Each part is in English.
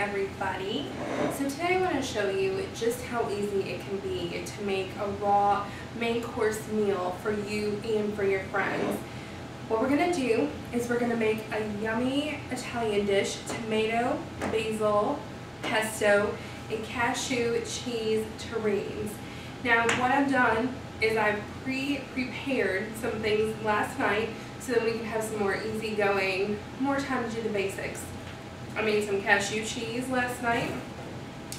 everybody. So today I want to show you just how easy it can be to make a raw main course meal for you and for your friends. What we're going to do is we're going to make a yummy Italian dish: tomato, basil, pesto, and cashew cheese terrines. Now what I've done is I've prepared some things last night so that we can have some more easygoing, more time to do the basics. I made some cashew cheese last night.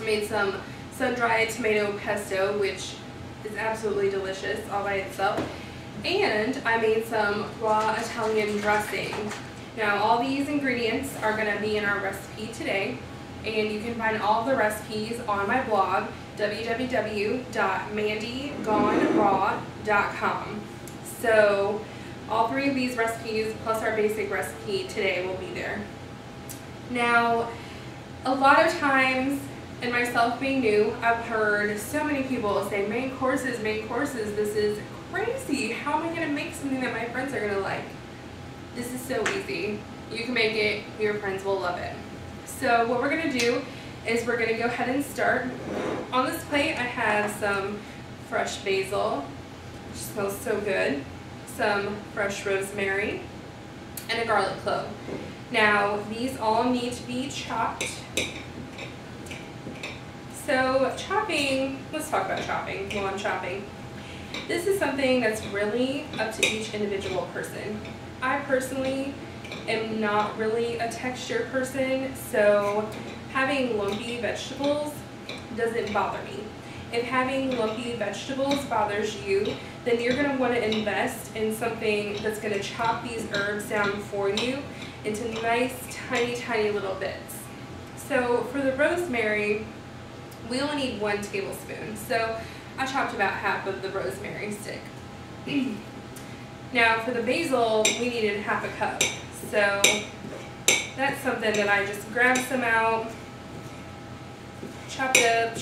I made some sun-dried tomato pesto, which is absolutely delicious all by itself. And I made some raw Italian dressing. Now all these ingredients are going to be in our recipe today, and you can find all the recipes on my blog, www.mandygoneraw.com. So all three of these recipes plus our basic recipe today will be there. Now, a lot of times, and myself being new, I've heard so many people say, main courses, this is crazy. How am I going to make something that my friends are going to like? This is so easy. You can make it, your friends will love it. So what we're going to do is we're going to go ahead and start. On this plate I have some fresh basil, which smells so good, some fresh rosemary, and a garlic clove. Now these all need to be chopped. So chopping, let's talk about chopping while I'm chopping. This is something that's really up to each individual person. I personally am not really a texture person, so having lumpy vegetables doesn't bother me. If having lumpy vegetables bothers you, then you're going to want to invest in something that's going to chop these herbs down for you into nice, tiny little bits. So for the rosemary, we only need 1 tablespoon. So I chopped about half of the rosemary stick. Now for the basil, we needed half a cup. So that's something that I just grabbed some out, chopped up.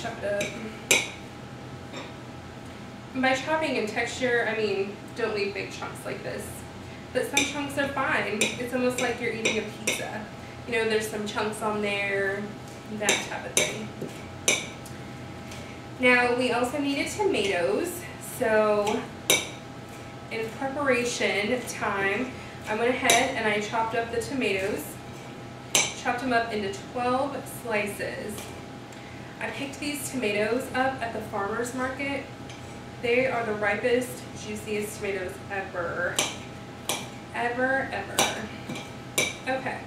And by chopping in texture, I mean don't leave big chunks like this. But some chunks are fine. It's almost like you're eating a pizza. You know, there's some chunks on there, that type of thing. Now we also needed tomatoes. So in preparation time, I went ahead and I chopped up the tomatoes, chopped them up into 12 slices. I picked these tomatoes up at the farmer's market. They are the ripest, juiciest tomatoes ever. Ever. Okay.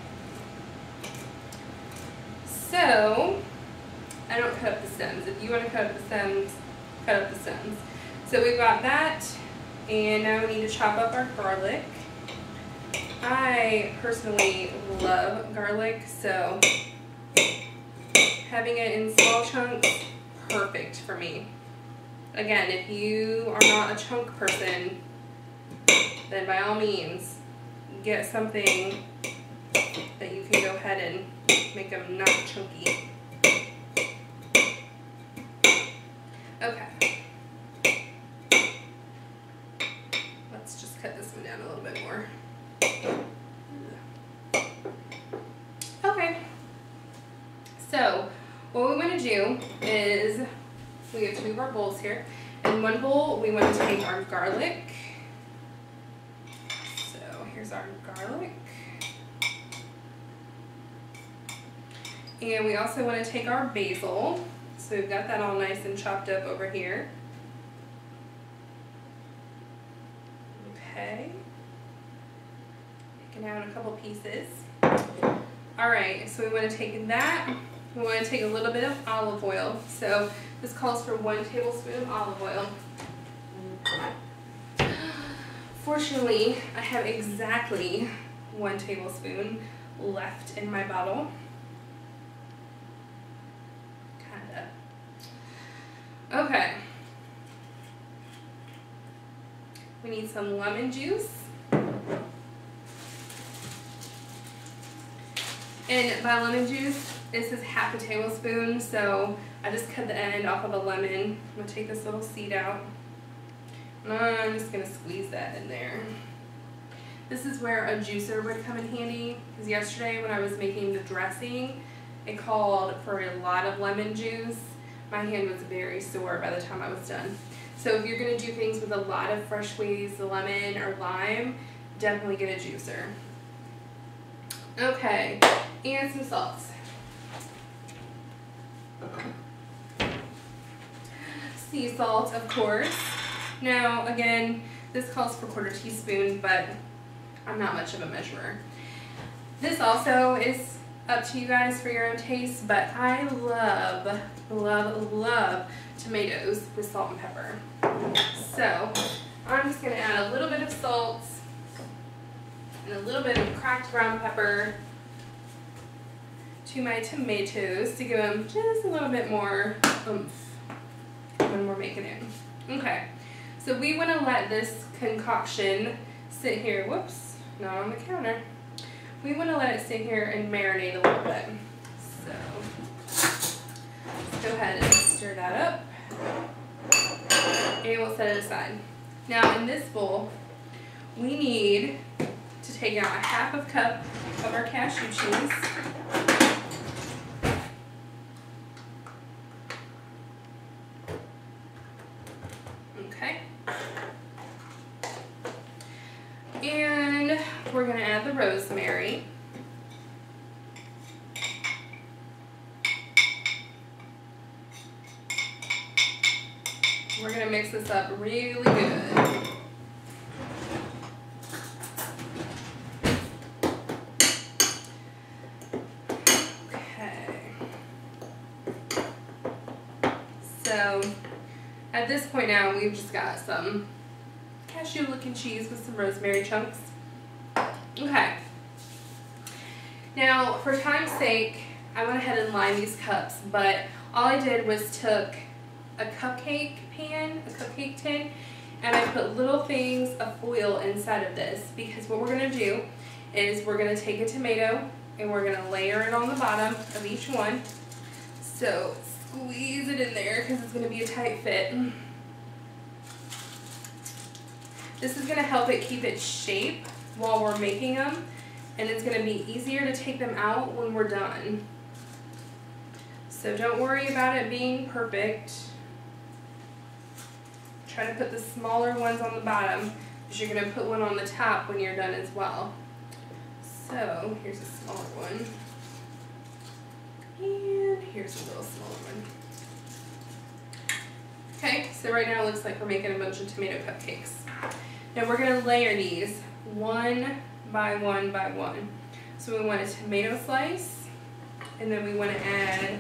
So, I don't cut up the stems. If you want to cut up the stems, cut up the stems. So we've got that, and now we need to chop up our garlic. I personally love garlic, so having it in small chunks, perfect for me. Again, if you are not a chunk person, then by all means, get something that you can go ahead and make them not chunky. Okay. Let's just cut this one down a little bit more. Okay. So, what we want to do is, we have 2 of our bowls here. In one bowl, we want to take our garlic. So here's our garlic. And we also want to take our basil. So we've got that all nice and chopped up over here. Okay. Taking out a couple pieces. Alright, so we want to take that. We want to take a little bit of olive oil. So this calls for 1 tablespoon of olive oil. Fortunately, I have exactly 1 tablespoon left in my bottle. Kinda. Okay. We need some lemon juice. And by lemon juice, this is half a tablespoon, so I just cut the end off of a lemon. I'm going to take this little seed out. And I'm just going to squeeze that in there. This is where a juicer would come in handy, because yesterday when I was making the dressing, It called for a lot of lemon juice. My hand was very sore by the time I was done. So if you're going to do things with a lot of fresh squeezed lemon or lime, definitely get a juicer. Okay, and some salts. Sea salt, of course. Now, again, this calls for 1/4 teaspoon, but I'm not much of a measurer. This also is up to you guys for your own taste, but I love, love, love tomatoes with salt and pepper. So I'm just going to add a little bit of salt and a little bit of cracked ground pepper to my tomatoes to give them just a little bit more oomph when we're making it. Okay, so we want to let this concoction sit here. Whoops, not on the counter. We want to let it sit here and marinate a little bit. So let's go ahead and stir that up. And we'll set it aside. Now in this bowl, we need to take out a 1/2 cup of our cashew cheese. Okay. And we're going to add the rosemary. We're going to mix this up really good. Okay. So at this point now, we've just got some cashew looking cheese with some rosemary chunks. Okay. Now, for time's sake, I went ahead and lined these cups, but all I did was took a cupcake pan, a cupcake tin, and I put little things of foil inside of this, because what we're going to do is we're going to take a tomato and we're going to layer it on the bottom of each one. So squeeze it in there because it's going to be a tight fit. This is going to help it keep its shape while we're making them, and it's going to be easier to take them out when we're done. So don't worry about it being perfect. Try to put the smaller ones on the bottom, because you're going to put one on the top when you're done as well. So here's a smaller one, and here's a little smaller one. Okay, so right now it looks like we're making a bunch of tomato cupcakes. Now we're going to layer these one by one by one. So we want a tomato slice, and then we want to add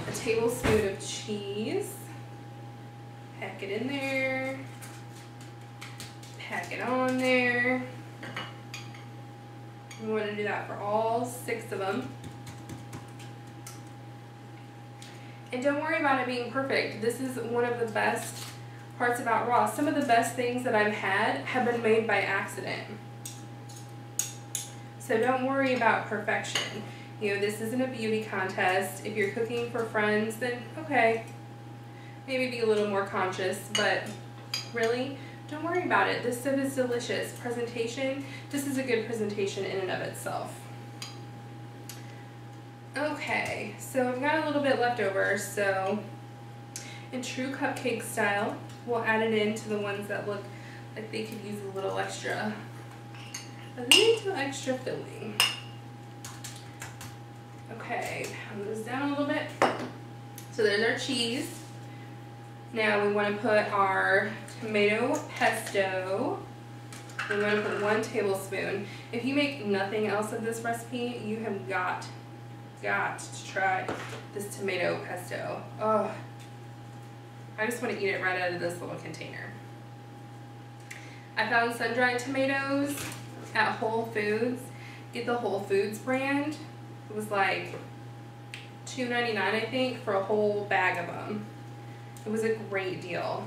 a tablespoon of cheese. Pack it in there. Pack it on there. We want to do that for all 6 of them. And don't worry about it being perfect. This is one of the best parts about raw. Some of the best things that I've had have been made by accident. So don't worry about perfection. You know, this isn't a beauty contest. If you're cooking for friends, then okay, maybe be a little more conscious, but really, don't worry about it. This stuff is delicious. Presentation, this is a good presentation in and of itself. Okay, so I've got a little bit left over, so in true cupcake style, we'll add it into the ones that look like they could use a little extra filling. Okay, pound this down a little bit. So there's our cheese. Now we want to put our tomato pesto. We want to put 1 tablespoon. If you make nothing else of this recipe, you have got to try this tomato pesto. Oh, I just want to eat it right out of this little container. I found sun-dried tomatoes at Whole Foods. Get the Whole Foods brand. It was like $2.99, I think, for a whole bag of them. It was a great deal.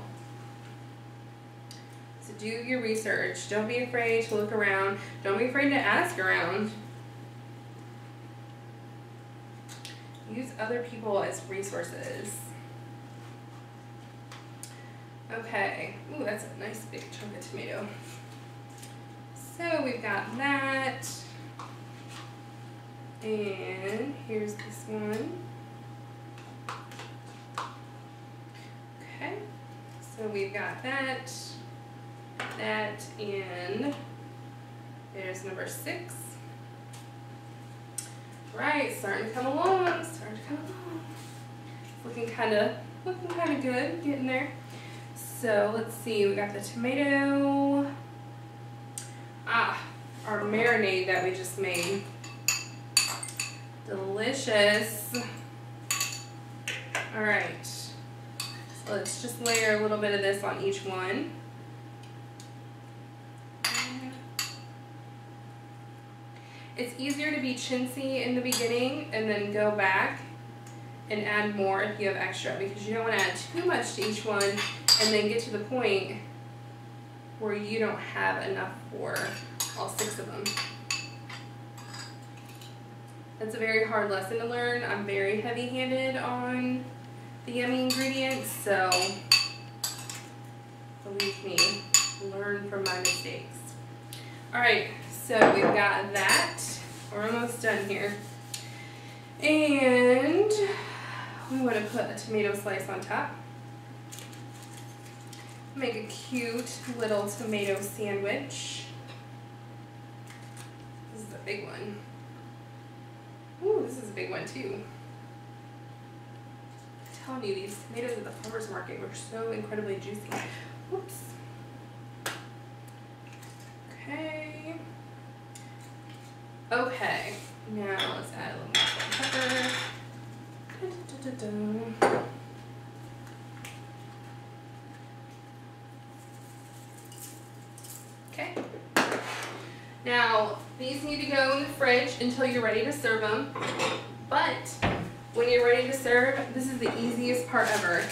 So do your research. Don't be afraid to look around. Don't be afraid to ask around. Use other people as resources. Okay. Ooh, that's a nice big chunk of tomato. So we've got that. And here's this one. Okay, so we've got that, and there's number 6. Right, starting to come along, Looking kind of good, getting there. So let's see, we got the tomato, our marinade that we just made. Delicious. All right, so let's just layer a little bit of this on each one. It's easier to be chintzy in the beginning and then go back and add more if you have extra, because you don't want to add too much to each one and then get to the point where you don't have enough for all 6 of them. That's a very hard lesson to learn. I'm very heavy-handed on the yummy ingredients, so believe me, learn from my mistakes. All right, so we've got that. We're almost done here. And we want to put a tomato slice on top. Make a cute little tomato sandwich. This is a big one. Ooh, this is a big one too. I'm telling you, these tomatoes at the farmer's market were so incredibly juicy. Whoops. Okay, now let's add a little more pepper. Okay. Now, these need to go in the fridge until you're ready to serve them. But when you're ready to serve, this is the easiest part ever.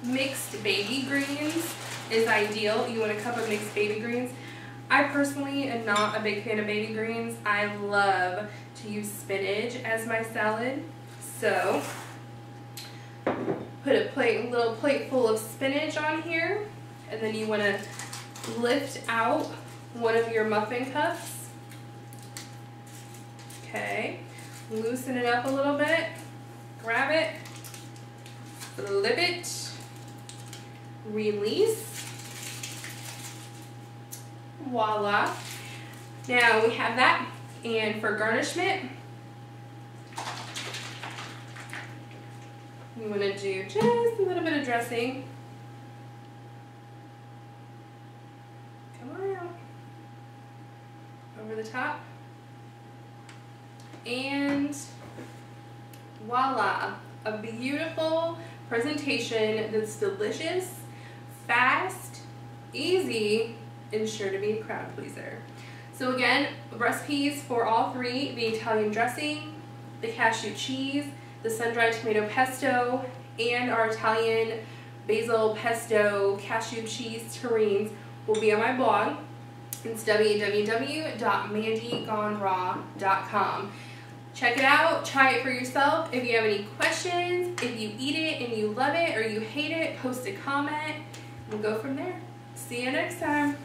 Mixed baby greens is ideal. You want a cup of mixed baby greens. I personally am not a big fan of baby greens. I love to use spinach as my salad. So, put a little plate full of spinach on here, and then you want to lift out one of your muffin cups. Okay, loosen it up a little bit, grab it, flip it, release. Voila. Now we have that, and for garnishment, we want to do just a little bit of dressing. Come on out. Over the top. And voila, a beautiful presentation that's delicious, fast, easy, and sure to be a crowd pleaser. So again, recipes for all 3, the Italian dressing, the cashew cheese, the sun-dried tomato pesto, and our Italian basil pesto cashew cheese terrines will be on my blog. It's www.mandygoneraw.com. Check it out, try it for yourself. If you have any questions, if you eat it and you love it or you hate it, post a comment. We'll go from there. See you next time.